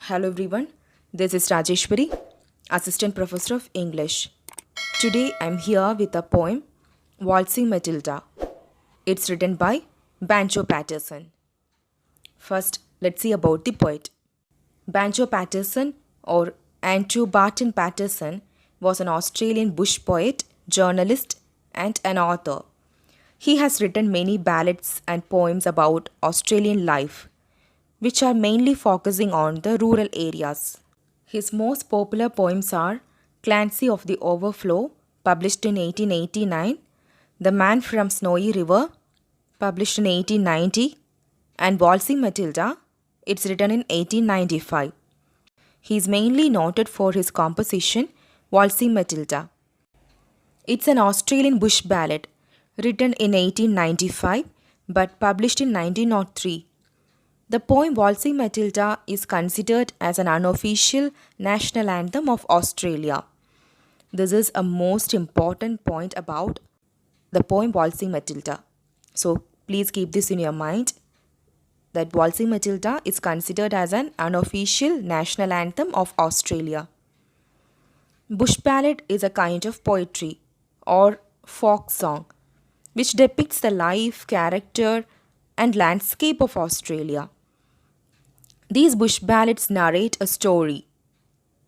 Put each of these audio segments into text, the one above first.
Hello everyone, this is Rajeshwari, Assistant Professor of English. Today I'm here with a poem, Waltzing Matilda. It's written by Banjo Patterson. First, let's see about the poet. Banjo Patterson or Andrew Barton Patterson was an Australian bush poet, journalist, and an author. He has written many ballads and poems about Australian life, which are mainly focusing on the rural areas. His most popular poems are Clancy of the Overflow, published in 1889, The Man from Snowy River, published in 1890, and Waltzing Matilda, it's written in 1895. He is mainly noted for his composition Waltzing Matilda. It's an Australian bush ballad written in 1895 but published in 1903. The poem Waltzing Matilda is considered as an unofficial national anthem of Australia. This is a most important point about the poem Waltzing Matilda. So please keep this in your mind that Waltzing Matilda is considered as an unofficial national anthem of Australia. Bush ballad is a kind of poetry or folk song which depicts the life, character, and landscape of Australia. These bush ballads narrate a story.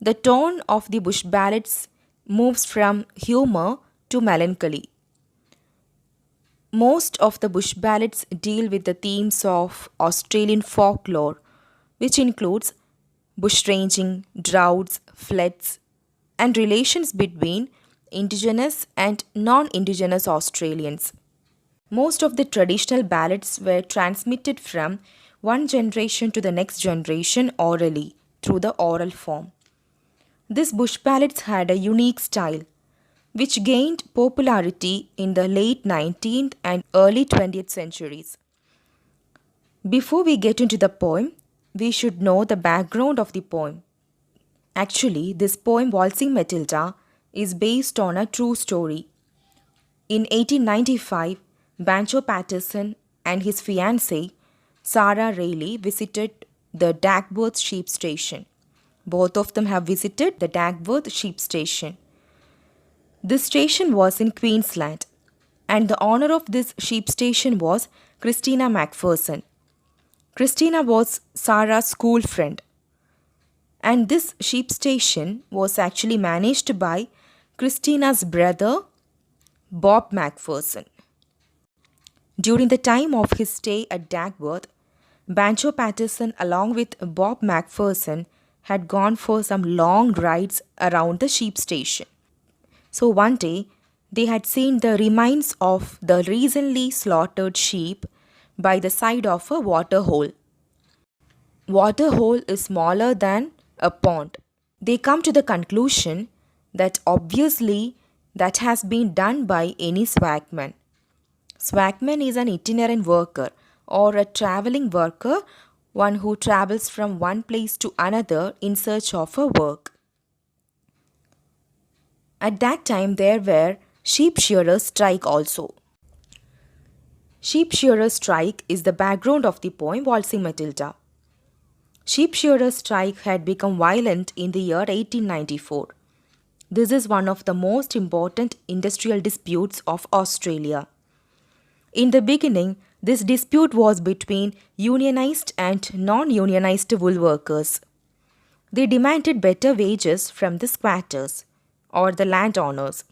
The tone of the bush ballads moves from humor to melancholy. Most of the bush ballads deal with the themes of Australian folklore, which includes bushranging, droughts, floods, and relations between Indigenous and non-Indigenous Australians. Most of the traditional ballads were transmitted from one generation to the next generation orally through the oral form. These bush ballads had a unique style, which gained popularity in the late 19th and early 20th centuries. Before we get into the poem, we should know the background of the poem. Actually, this poem Waltzing Matilda is based on a true story. In 1895, Banjo Patterson and his fiancée, Sarah Rayleigh, visited the Dagworth sheep station. Both of them have visited the Dagworth sheep station. This station was in Queensland, and the owner of this sheep station was Christina Macpherson. Christina was Sarah's school friend, and this sheep station was actually managed by Christina's brother, Bob Macpherson. During the time of his stay at Dagworth, Banjo Patterson along with Bob Macpherson had gone for some long rides around the sheep station. So one day, they had seen the remains of the recently slaughtered sheep by the side of a water hole. Water hole is smaller than a pond. They come to the conclusion that obviously that has been done by any swagman. Swagman is an itinerant worker or a traveling worker, one who travels from one place to another in search of a work. At that time, there were sheep shearers' strike also. Sheep shearers' strike is the background of the poem Waltzing Matilda. Sheep shearers' strike had become violent in the year 1894. This is one of the most important industrial disputes of Australia. In the beginning, this dispute was between unionized and non-unionized wool workers. They demanded better wages from the squatters or the landowners.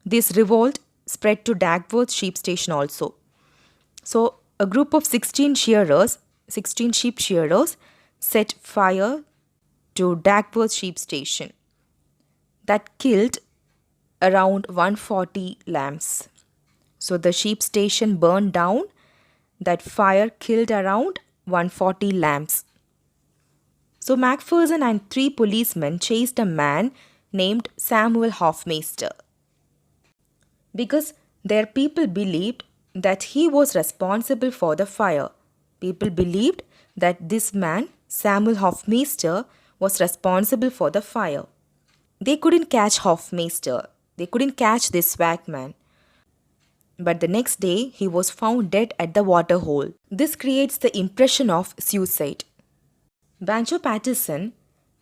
This revolt spread to Dagworth sheep station also. So, a group of 16 sheep shearers set fire to Dagworth sheep station. That killed around 140 lambs. So the sheep station burned down. That fire killed around 140 lambs. So Macpherson and 3 policemen chased a man named Samuel Hofmeister because their people believed that he was responsible for the fire. People believed that this man, Samuel Hofmeister, was responsible for the fire. They couldn't catch Hofmeister. They couldn't catch this swagman. But the next day, he was found dead at the water hole. This creates the impression of suicide. Banjo Patterson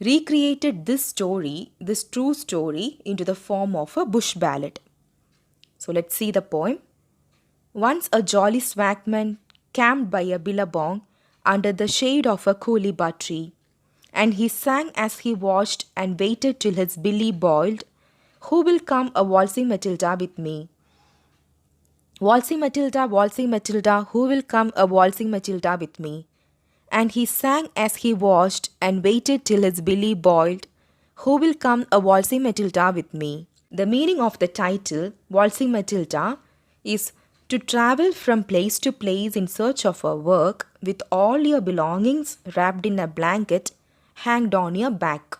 recreated this true story, into the form of a bush ballad. So let's see the poem. Once a jolly swagman camped by a billabong under the shade of a coolibah tree, and he sang as he watched and waited till his billy boiled, "Who will come a waltzing Matilda with me? Waltzing Matilda, who will come a waltzing Matilda with me?" And he sang as he watched and waited till his billy boiled, "Who will come a waltzing Matilda with me?" The meaning of the title, Waltzing Matilda, is to travel from place to place in search of a work with all your belongings wrapped in a blanket hanged on your back.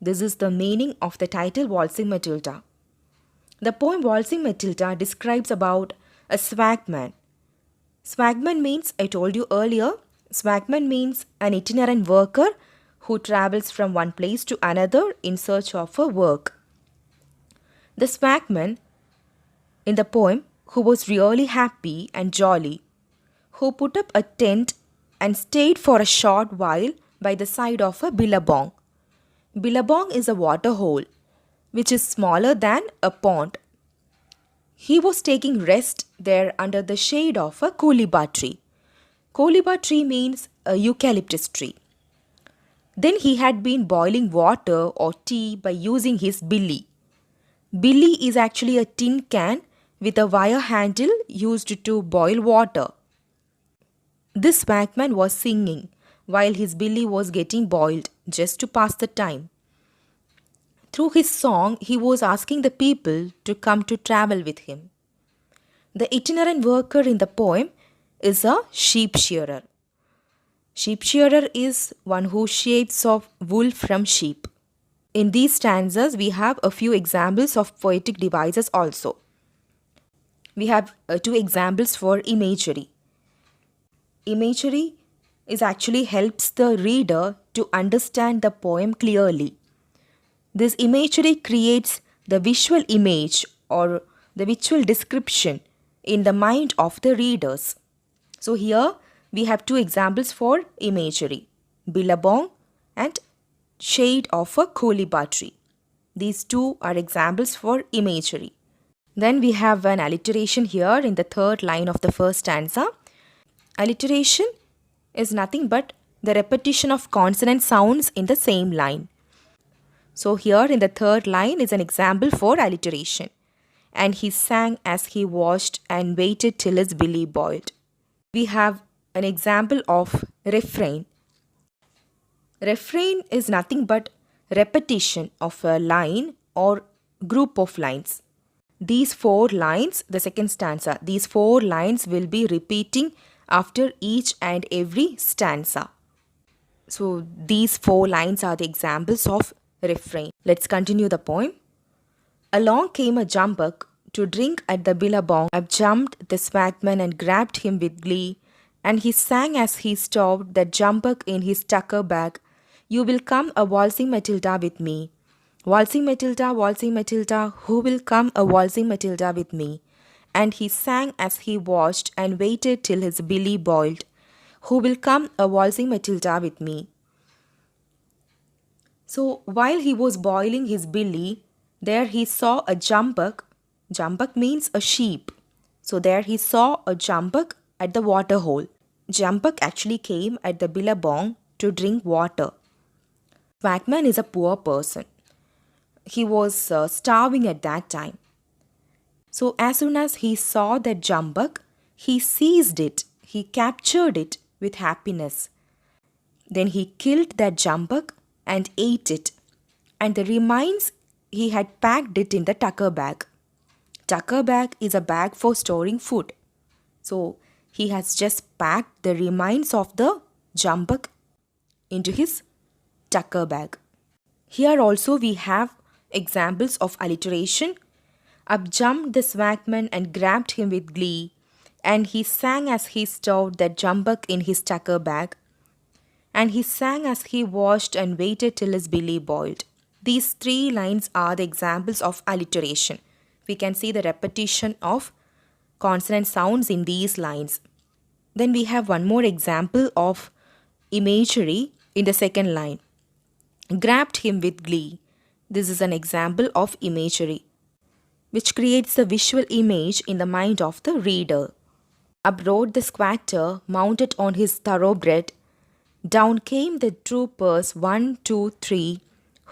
This is the meaning of the title Waltzing Matilda. The poem Waltzing Matilda describes about a swagman. Swagman means, I told you earlier, swagman means an itinerant worker who travels from one place to another in search of a work. The swagman in the poem, who was really happy and jolly, who put up a tent and stayed for a short while by the side of a billabong. Billabong is a water hole which is smaller than a pond. He was taking rest there under the shade of a coolibah tree. Coolibah tree means a eucalyptus tree. Then he had been boiling water or tea by using his billy. Billy is actually a tin can with a wire handle used to boil water. This swagman was singing while his billy was getting boiled just to pass the time. Through his song, he was asking the people to come to travel with him. The itinerant worker in the poem is a sheep shearer. Sheep shearer is one who shapes off wool from sheep. In these stanzas, we have a few examples of poetic devices also. We have two examples for imagery. Imagery actually helps the reader to understand the poem clearly. This imagery creates the visual image or the visual description in the mind of the readers. So here we have two examples for imagery, billabong and shade of a coolibah tree. These two are examples for imagery. Then we have an alliteration here in the third line of the first stanza. Alliteration is nothing but the repetition of consonant sounds in the same line. So here in the third line is an example for alliteration. And he sang as he watched and waited till his billy boiled. We have an example of refrain. Refrain is nothing but repetition of a line or group of lines. These four lines, the second stanza, these four lines will be repeating after each and every stanza. So these four lines are the examples of refrain. Let's continue the poem. Along came a jumbuck to drink at the billabong. Up jumped the swagman and grabbed him with glee, and he sang as he stowed that jumbuck in his tucker bag. "You will come a waltzing Matilda with me. Waltzing Matilda, who will come a waltzing Matilda with me?" And he sang as he watched and waited till his billy boiled. "Who will come a waltzing Matilda with me?" So while he was boiling his billy, there he saw a jumbuck. Jumbuck means a sheep. So there he saw a jumbuck at the water hole. Jumbuck actually came at the billabong to drink water. Swagman is a poor person. He was starving at that time. So as soon as he saw that jumbuck, he seized it. He captured it with happiness. Then he killed that jumbuck and ate it. And the remains, he had packed it in the tucker bag. Tucker bag is a bag for storing food. So he has just packed the remains of the jumbuck into his tucker bag. Here also we have examples of alliteration. Up jumped the swagman and grabbed him with glee, and he sang as he stowed that jumbuck in his tucker bag. And he sang as he watched and waited till his billy boiled. These three lines are the examples of alliteration. We can see the repetition of consonant sounds in these lines. Then we have one more example of imagery in the second line, grabbed him with glee. This is an example of imagery, which creates a visual image in the mind of the reader. Up rode the squatter, mounted on his thoroughbred. Down came the troopers, 1, 2, 3.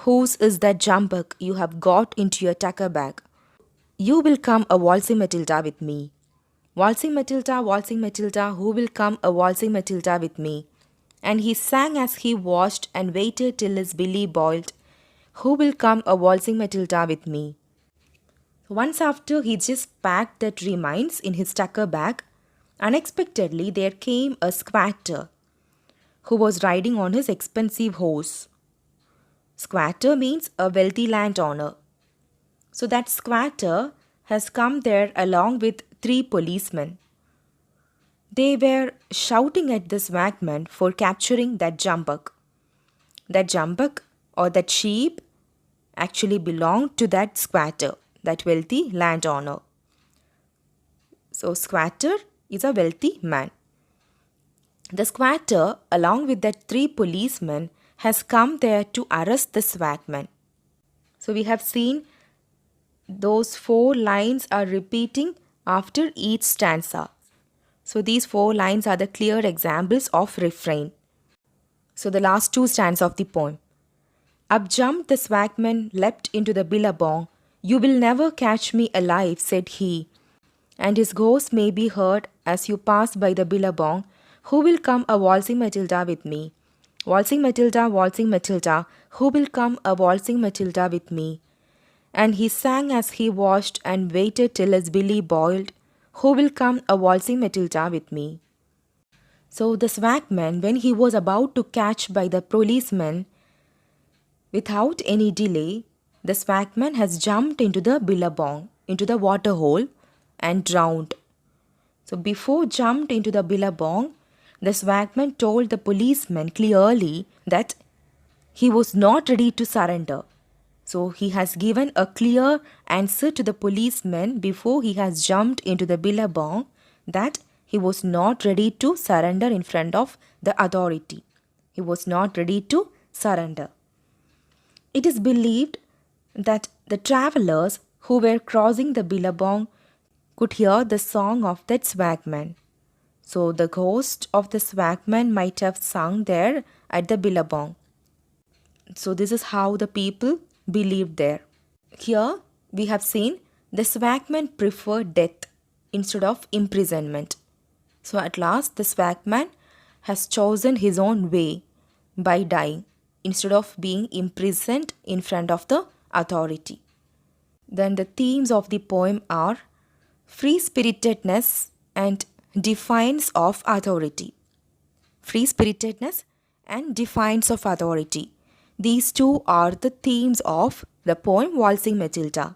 Whose is that jumbuck you have got into your tucker bag? You will come a waltzing Matilda with me. Waltzing Matilda, who will come a waltzing Matilda with me? And he sang as he watched and waited till his billy boiled. Who will come a waltzing Matilda with me? Once after he just packed the remains in his tucker bag, unexpectedly there came a squatter who was riding on his expensive horse. Squatter means a wealthy landowner. So that squatter has come there along with 3 policemen. They were shouting at the swagman for capturing that jumbuck. That jumbuck or that sheep actually belonged to that squatter, that wealthy landowner. So squatter is a wealthy man. The squatter, along with that 3 policemen, has come there to arrest the swagman. So we have seen those 4 lines are repeating after each stanza. So these 4 lines are the clear examples of refrain. So the last 2 stanzas of the poem. Up jumped the swagman, leapt into the billabong. You will never catch me alive, said he. And his ghost may be heard as you pass by the billabong. Who will come a waltzing Matilda with me? Waltzing Matilda, who will come a waltzing Matilda with me? And he sang as he watched and waited till his billy boiled. Who will come a waltzing Matilda with me? So the swagman, when he was about to catch by the policeman, without any delay, the swagman has jumped into the billabong, into the water hole, and drowned. So before jumped into the billabong, the swagman told the policeman clearly that he was not ready to surrender. So he has given a clear answer to the policeman before he has jumped into the billabong that he was not ready to surrender in front of the authority. He was not ready to surrender. It is believed that the travelers who were crossing the billabong could hear the song of that swagman. So the ghost of the swagman might have sung there at the billabong. So this is how the people believed there. Here we have seen the swagman preferred death instead of imprisonment. So at last the swagman has chosen his own way by dying instead of being imprisoned in front of the authority. Then the themes of the poem are free-spiritedness and defiance of authority. Free-spiritedness and defiance of authority. These 2 are the themes of the poem Waltzing Matilda.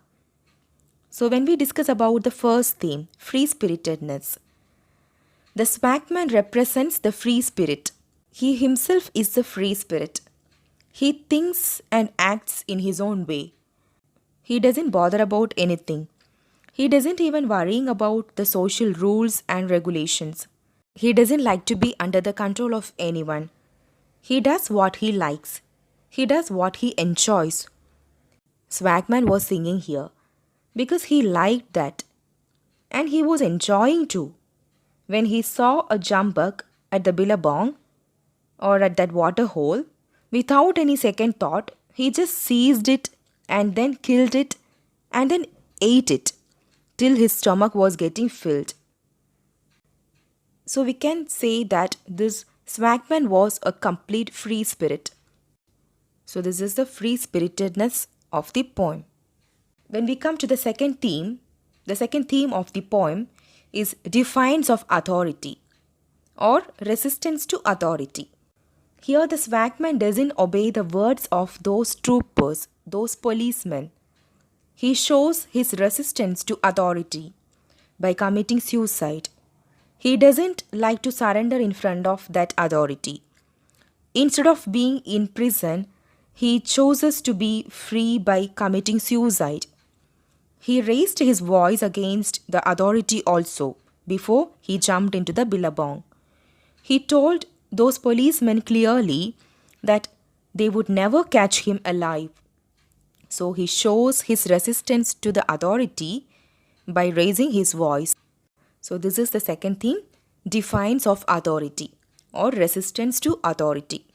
So when we discuss about the first theme, free-spiritedness, the swagman represents the free spirit. He himself is the free spirit. He thinks and acts in his own way. He doesn't bother about anything. He doesn't even worrying about the social rules and regulations. He doesn't like to be under the control of anyone. He does what he likes. He does what he enjoys. Swagman was singing here because he liked that and he was enjoying too. When he saw a jumbuck at the billabong or at that water hole, without any second thought, he just seized it and then killed it and then ate it till his stomach was getting filled. So we can say that this swagman was a complete free spirit. So this is the free-spiritedness of the poem. When we come to the second theme of the poem is defiance of authority or resistance to authority. Here the swagman doesn't obey the words of those troopers, those policemen. He shows his resistance to authority by committing suicide. He doesn't like to surrender in front of that authority. Instead of being in prison, he chooses to be free by committing suicide. He raised his voice against the authority also before he jumped into the billabong. He told those policemen clearly that they would never catch him alive. So he shows his resistance to the authority by raising his voice. So this is the second theme, defiance of authority or resistance to authority.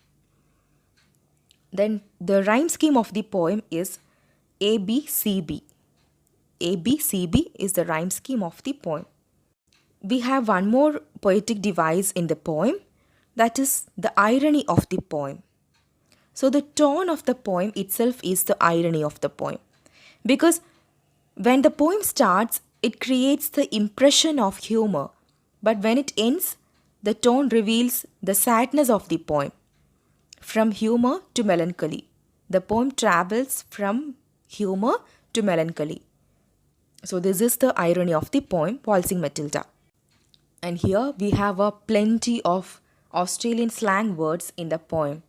Then the rhyme scheme of the poem is ABCB. ABCB is the rhyme scheme of the poem. We have one more poetic device in the poem, that is the irony of the poem. So the tone of the poem itself is the irony of the poem. Because when the poem starts, it creates the impression of humor. But when it ends, the tone reveals the sadness of the poem. From humor to melancholy. The poem travels from humor to melancholy. So this is the irony of the poem, Waltzing Matilda. And here we have a plenty of Australian slang words in the poem,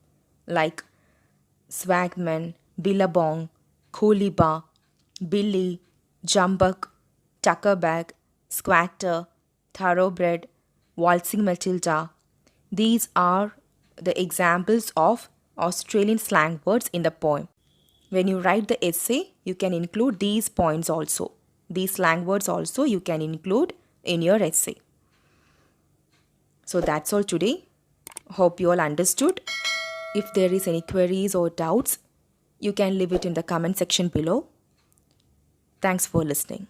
like swagman, billabong, cooliba, billy, jumbuck, tuckerbag, squatter, thoroughbred, waltzing Matilda. These are the examples of Australian slang words in the poem. When you write the essay, you can include these points also. These slang words also you can include in your essay. So that's all today. Hope you all understood. If there is any queries or doubts, you can leave it in the comment section below. Thanks for listening.